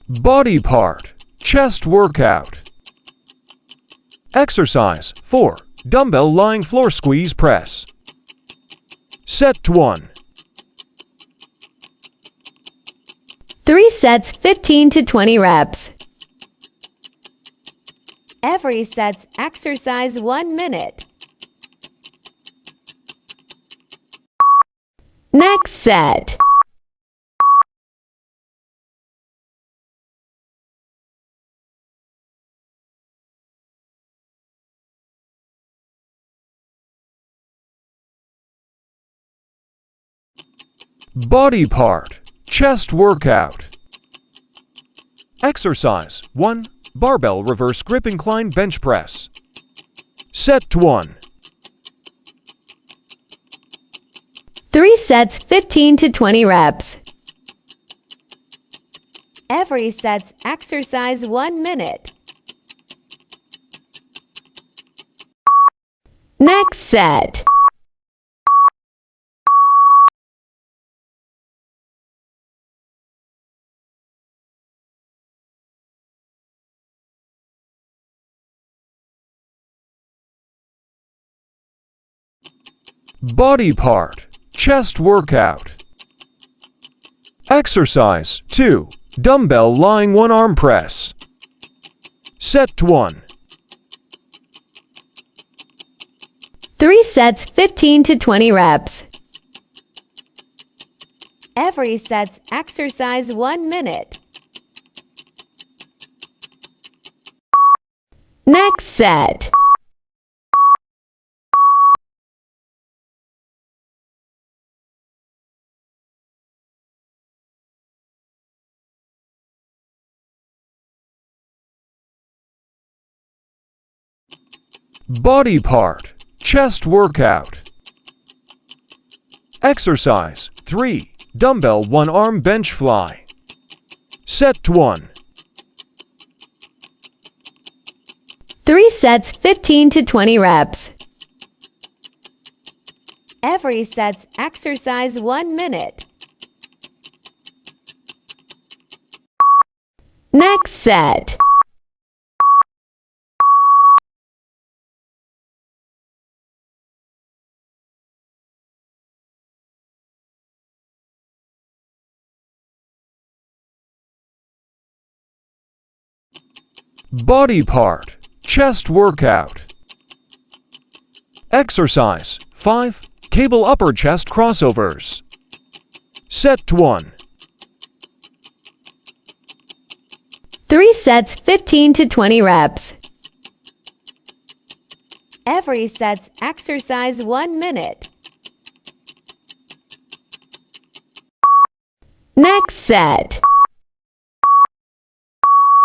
Body part, chest workout. Exercise 4. Dumbbell lying floor squeeze press. Set 1. 3 sets 15 to 20 reps. Every set's exercise 1 minute. Next set. Body part, chest workout. Exercise 1. Barbell reverse grip incline bench press. Set 1. 3 sets 15 to 20 reps. Every set's exercise 1 minute. Next set. Body part, chest workout. Exercise 2. Dumbbell lying one arm press. Set 1. 3 sets 15 to 20 reps. Every set's exercise 1 minute. Next set. Body part, chest workout. Exercise 3. Dumbbell one arm bench fly. Set 1. 3 sets 15 to 20 reps. Every set's exercise 1 minute. Next set. Body part, chest workout. Exercise 5. Cable upper chest crossovers. Set 1. 3 sets 15 to 20 reps. Every set's exercise 1 minute. Next set.